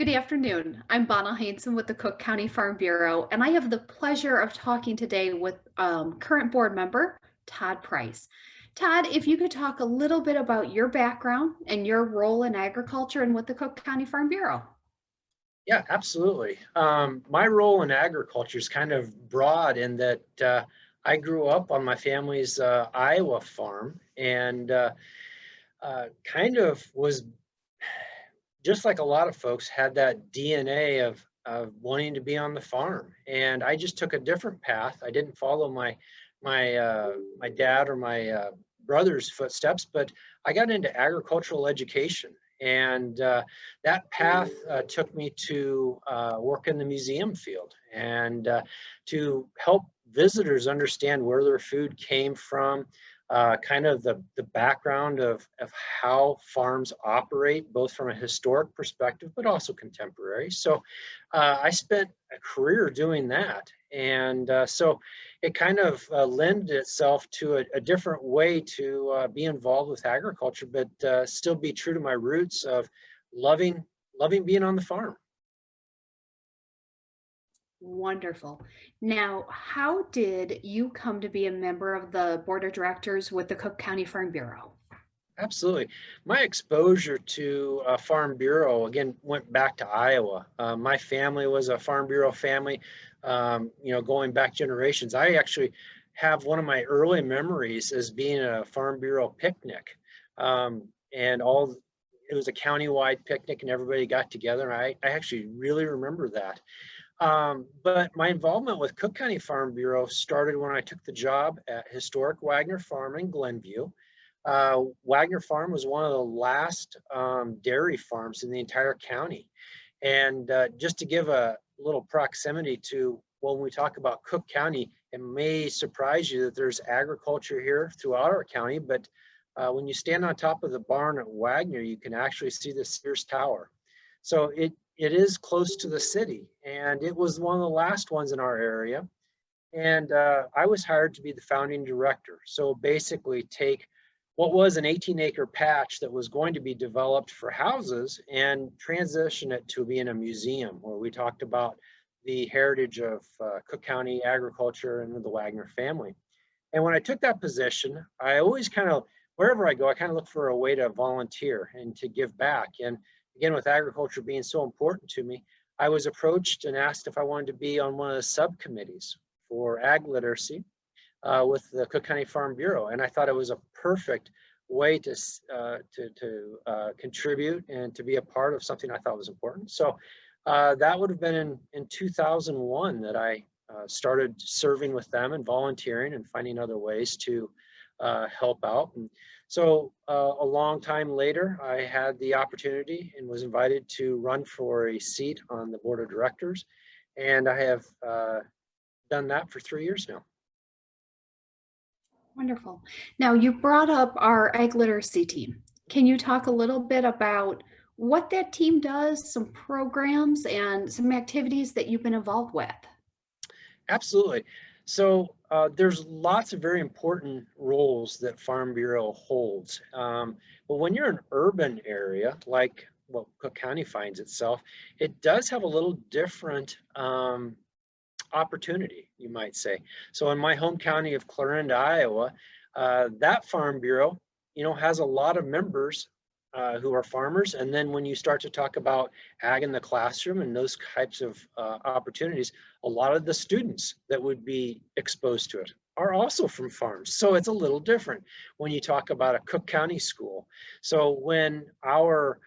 Good afternoon. I'm Bonna Hanson with the Cook County Farm Bureau, and I have the pleasure of talking today with current board member Todd Price. Todd, if you could talk a little bit about your background and your role in agriculture and with the Cook County Farm Bureau. Yeah, absolutely. My role in agriculture is kind of broad in that I grew up on my family's Iowa farm and kind of was just like a lot of folks had that DNA of wanting to be on the farm. And I just took a different path. I didn't follow my dad or my brother's footsteps, but I got into agricultural education. And that path took me to work in the museum field and to help visitors understand where their food came from, kind of the background of how farms operate, both from a historic perspective, but also contemporary. So I spent a career doing that. And so it kind of lended itself to a different way to be involved with agriculture, but still be true to my roots of loving being on the farm. Wonderful. Now, how did you come to be a member of the board of directors with the Cook County Farm Bureau? Absolutely. My exposure to Farm Bureau, again, went back to Iowa. My family was a Farm Bureau family, going back generations. I actually have one of my early memories as being a Farm Bureau picnic. And it was a county-wide picnic and everybody got together. I actually really remember that. But my involvement with Cook County Farm Bureau started when I took the job at historic Wagner Farm in Glenview. Wagner Farm was one of the last dairy farms in the entire county. And just to give a little proximity to when we talk about Cook County, it may surprise you that there's agriculture here throughout our county, but when you stand on top of the barn at Wagner, you can actually see the Sears Tower. So it is close to the city, and it was one of the last ones in our area. And I was hired to be the founding director. So basically take what was an 18-acre patch that was going to be developed for houses and transition it to being a museum where we talked about the heritage of Cook County agriculture and the Wagner family. And when I took that position, I always kind of, wherever I go, I kind of look for a way to volunteer and to give back. And again, with agriculture being so important to me, I was approached and asked if I wanted to be on one of the subcommittees for ag literacy with the Cook County Farm Bureau. And I thought it was a perfect way to contribute and to be a part of something I thought was important. So that would have been in 2001 that I started serving with them and volunteering and finding other ways to help out. And so a long time later, I had the opportunity and was invited to run for a seat on the board of directors. And I have done that for 3 years now. Wonderful. Now, you brought up our ag literacy team. Can you talk a little bit about what that team does, some programs and some activities that you've been involved with? Absolutely. So there's lots of very important roles that Farm Bureau holds. But when you're in an urban area, like what Cook County finds itself, it does have a little different opportunity, you might say. So in my home county of Clarinda, Iowa, that Farm Bureau, has a lot of members who are farmers. And then when you start to talk about ag in the classroom and those types of opportunities, a lot of the students that would be exposed to it are also from farms. So it's a little different when you talk about a Cook County school. So when our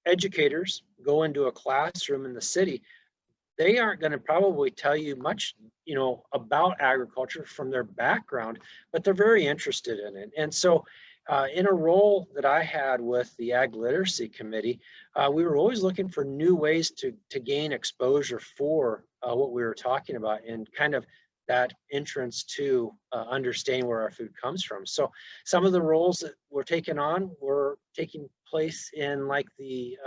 educators go into a classroom in the city, they aren't going to probably tell you much, about agriculture from their background, but they're very interested in it. And so in a role that I had with the Ag Literacy Committee, we were always looking for new ways to gain exposure for what we were talking about and kind of that entrance to understanding where our food comes from. So some of the roles that we're taking on were taking place in like the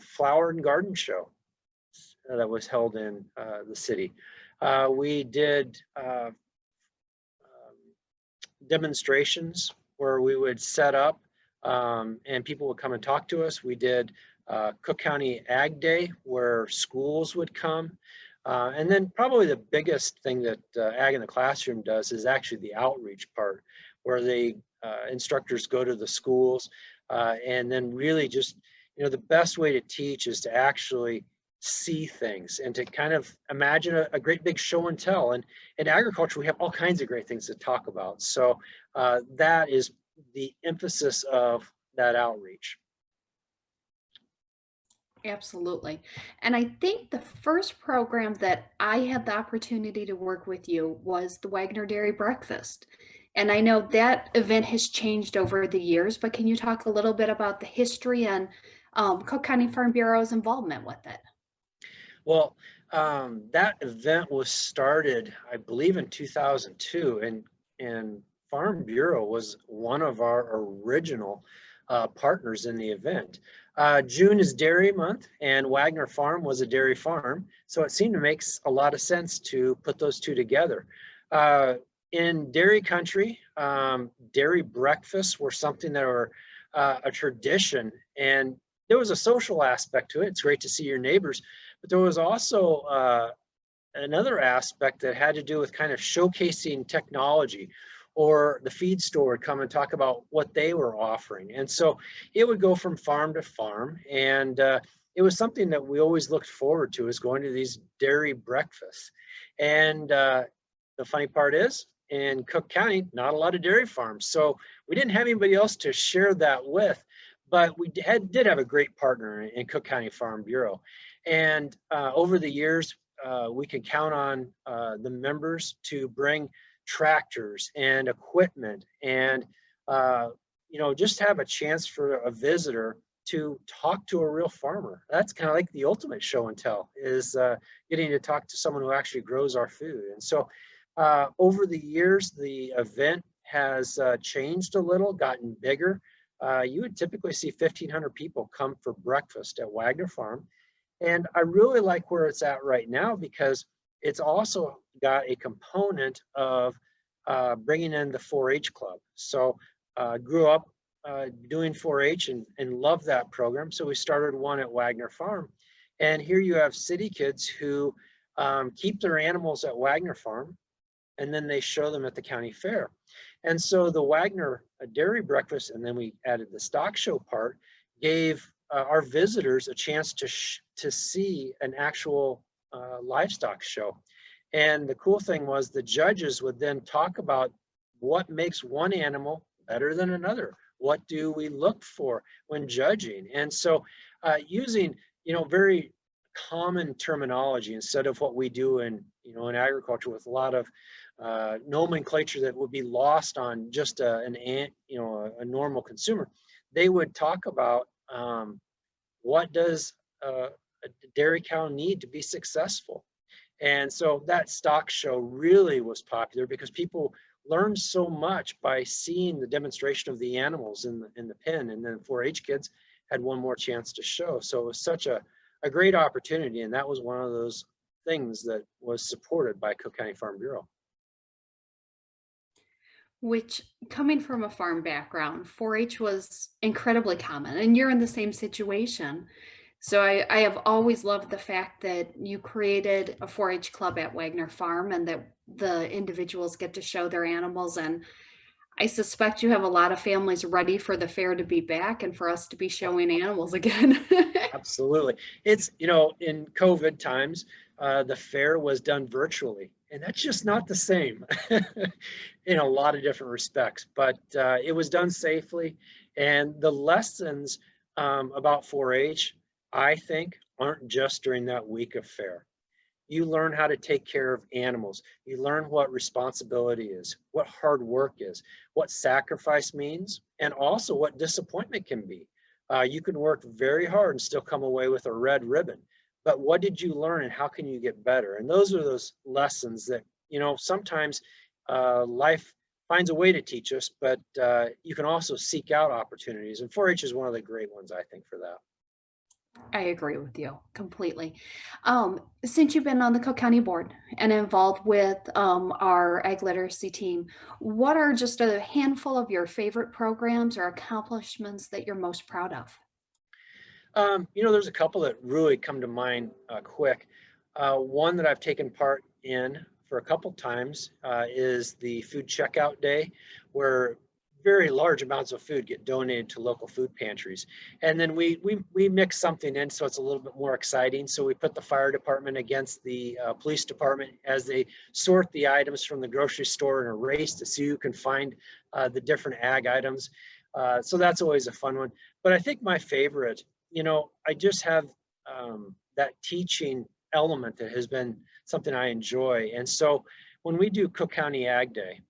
Flower and Garden Show that was held in the city. We did demonstrations where we would set up and people would come and talk to us. We did Cook County Ag Day, where schools would come. And then probably the biggest thing that Ag in the Classroom does is actually the outreach part, where the instructors go to the schools and then really just, the best way to teach is to actually see things and to kind of imagine a great big show and tell. And in agriculture, we have all kinds of great things to talk about. So that is the emphasis of that outreach. Absolutely. And I think the first program that I had the opportunity to work with you was the Wagner Dairy Breakfast. And I know that event has changed over the years, but can you talk a little bit about the history and Cook County Farm Bureau's involvement with it? Well, that event was started, I believe, in 2002, and Farm Bureau was one of our original partners in the event. June is Dairy Month, and Wagner Farm was a dairy farm, so it seemed to make a lot of sense to put those two together. In dairy country, dairy breakfasts were something that were a tradition, and there was a social aspect to it. It's great to see your neighbors, but there was also another aspect that had to do with kind of showcasing technology, or the feed store would come and talk about what they were offering. And so it would go from farm to farm. And it was something that we always looked forward to, is going to these dairy breakfasts. And the funny part is, in Cook County, not a lot of dairy farms. So we didn't have anybody else to share that with, but we did have a great partner in Cook County Farm Bureau. And over the years, we could count on the members to bring tractors and equipment, and just have a chance for a visitor to talk to a real farmer. That's kind of like the ultimate show and tell, is getting to talk to someone who actually grows our food. And so over the years, the event has changed a little, gotten bigger. You would typically see 1,500 people come for breakfast at Wagner Farm. And I really like where it's at right now, because it's also got a component of bringing in the 4-H club. So grew up doing 4-H and love that program. So we started one at Wagner Farm. And here you have city kids who keep their animals at Wagner Farm, and then they show them at the county fair. And so the Wagner Dairy Breakfast, and then we added the stock show part, gave our visitors a chance to see an actual livestock show. And the cool thing was, the judges would then talk about what makes one animal better than another. What do we look for when judging? And so using, very common terminology instead of what we do in agriculture, with a lot of nomenclature that would be lost on just a normal consumer. They would talk about what does a dairy cow need to be successful. And so that stock show really was popular, because people learned so much by seeing the demonstration of the animals in the pen, and then 4-H kids had one more chance to show. So it was such a great opportunity, and that was one of those things that was supported by Cook County Farm Bureau. Which, coming from a farm background, 4-H was incredibly common, and you're in the same situation. So I have always loved the fact that you created a 4-H club at Wagner Farm, and that the individuals get to show their animals. And I suspect you have a lot of families ready for the fair to be back and for us to be showing animals again. Absolutely. It's, in COVID times, the fair was done virtually, and that's just not the same in a lot of different respects, but it was done safely. And the lessons about 4-H, I think, aren't just during that week of fair. You learn how to take care of animals. You learn what responsibility is, what hard work is, what sacrifice means, and also what disappointment can be. You can work very hard and still come away with a red ribbon. But what did you learn, and how can you get better? And those are those lessons that, sometimes life finds a way to teach us, but you can also seek out opportunities. And 4-H is one of the great ones, I think, for that. I agree with you completely. Since you've been on the Cook County Board and involved with our ag literacy team, what are just a handful of your favorite programs or accomplishments that you're most proud of? There's a couple that really come to mind quick. One that I've taken part in for a couple times is the food checkout day, where very large amounts of food get donated to local food pantries. And then we mix something in so it's a little bit more exciting. So we put the fire department against the police department as they sort the items from the grocery store in a race to see who can find the different ag items. So that's always a fun one. But I think my favorite, I just have that teaching element that has been something I enjoy. And so when we do Cook County Ag Day,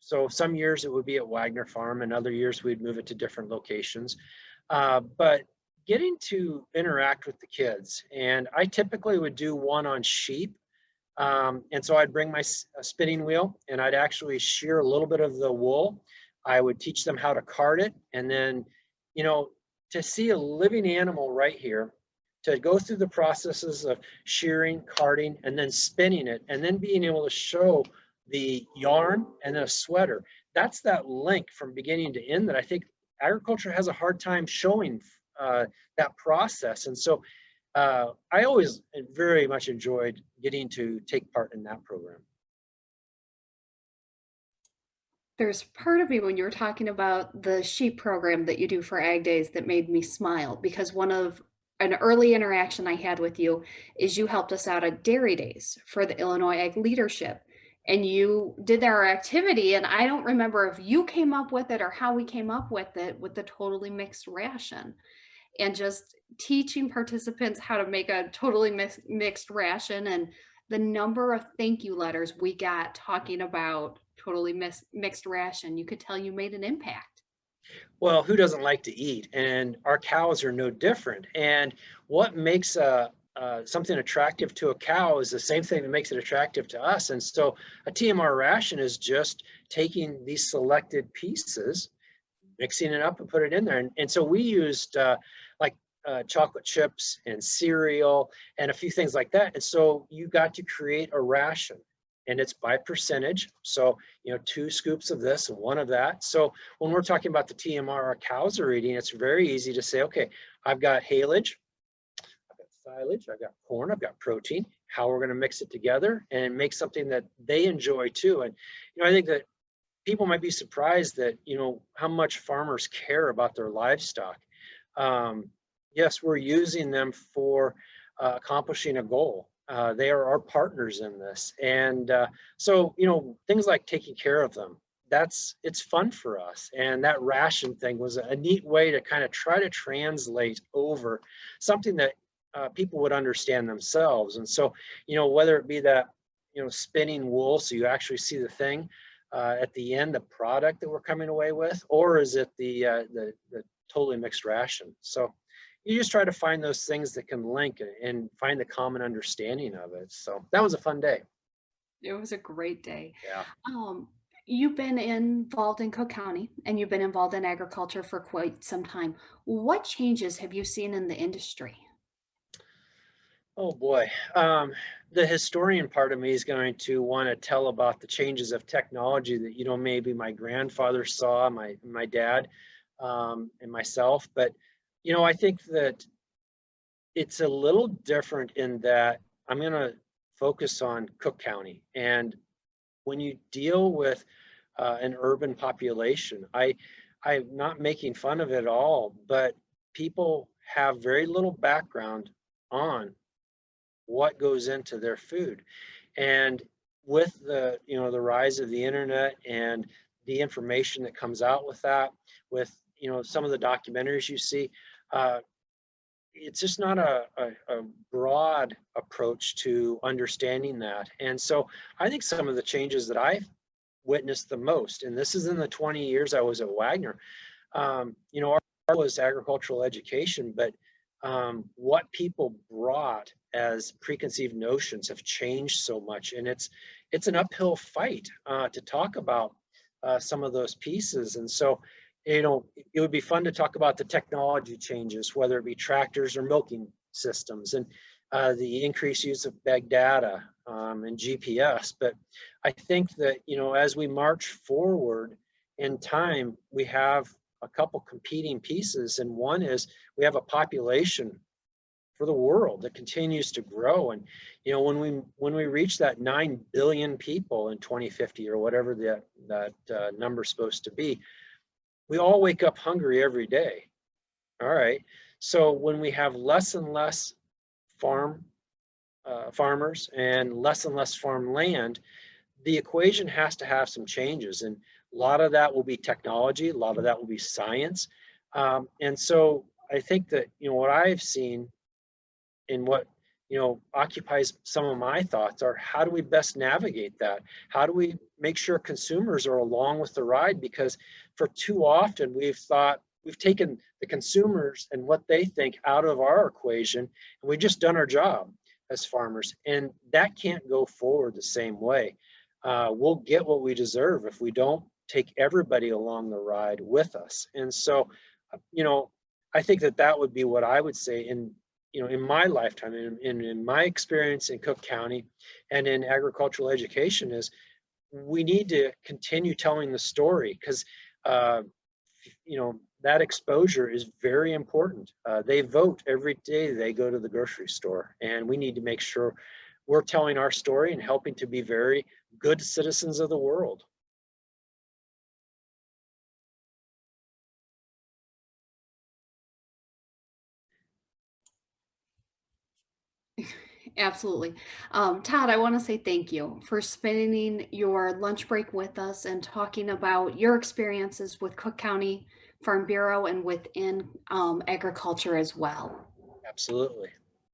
so some years it would be at Wagner Farm and other years we'd move it to different locations. But getting to interact with the kids, and I typically would do one on sheep. And so I'd bring my spinning wheel and I'd actually shear a little bit of the wool. I would teach them how to card it, and then, you know, to see a living animal right here, to go through the processes of shearing, carding, and then spinning it, and then being able to show the yarn and then a sweater. That's that link from beginning to end that I think agriculture has a hard time showing that process. And so I always very much enjoyed getting to take part in that program. There's part of me when you were talking about the sheep program that you do for Ag Days that made me smile because one of an early interaction I had with you is you helped us out at Dairy Days for the Illinois Ag Leadership. And you did our activity, and I don't remember if you came up with it or how we came up with it with the totally mixed ration and just teaching participants how to make a totally mixed ration and the number of thank you letters we got talking about totally mixed ration. You could tell you made an impact. Well, who doesn't like to eat? And our cows are no different. And what makes something attractive to a cow is the same thing that makes it attractive to us. And so a TMR ration is just taking these selected pieces, mixing it up and put it in there. And so we used like chocolate chips and cereal and a few things like that. And so you got to create a ration, and it's by percentage. So, 2 scoops of this and one of that. So when we're talking about the TMR our cows are eating, it's very easy to say, okay, I've got haylage, I've got silage, I've got corn, I've got protein, how we're going to mix it together and make something that they enjoy too. And, I think that people might be surprised that, how much farmers care about their livestock. Yes, we're using them for accomplishing a goal. They are our partners in this. And so, things like taking care of them, it's fun for us. And that ration thing was a neat way to kind of try to translate over something that people would understand themselves. And so, whether it be that, spinning wool, so you actually see the thing, at the end, the product that we're coming away with, or is it the totally mixed ration? So you just try to find those things that can link and find the common understanding of it. So that was a fun day. It was a great day. Yeah. Um, you've been involved in Cook County and you've been involved in agriculture for quite some time. What changes have you seen in the industry? Oh boy. The historian part of me is going to want to tell about the changes of technology that, maybe my grandfather saw, my dad, and myself. But, I think that it's a little different in that I'm going to focus on Cook County. And when you deal with an urban population, I'm not making fun of it at all, but people have very little background on what goes into their food. And with the rise of the internet and the information that comes out with that, with, some of the documentaries you see, it's just not a broad approach to understanding that. And so I think some of the changes that I've witnessed the most, and this is in the 20 years I was at Wagner, our was agricultural education, but what people brought as preconceived notions have changed so much. And it's an uphill fight to talk about some of those pieces. And so, it would be fun to talk about the technology changes, whether it be tractors or milking systems, and the increased use of big data and GPS. But I think that, as we march forward in time, we have a couple competing pieces. And one is we have a population for the world that continues to grow. And, when we reach that 9 billion people in 2050 or whatever that number's supposed to be, we all wake up hungry every day. All right. So when we have less and less farmers and less farm land, the equation has to have some changes. And a lot of that will be technology, a lot of that will be science. And so I think that, what I've seen and what, occupies some of my thoughts are, how do we best navigate that? How do we make sure consumers are along with the ride? Because for too often we've taken the consumers and what they think out of our equation, and we've just done our job as farmers. And that can't go forward the same way. We'll get what we deserve if we don't take everybody along the ride with us. And so, I think that would be what I would say in my lifetime, in my experience in Cook County and in agricultural education, is we need to continue telling the story, because that exposure is very important. They vote every day they go to the grocery store, and we need to make sure we're telling our story and helping to be very good citizens of the world. Absolutely. Todd, I want to say thank you for spending your lunch break with us and talking about your experiences with Cook County Farm Bureau and within agriculture as well. Absolutely.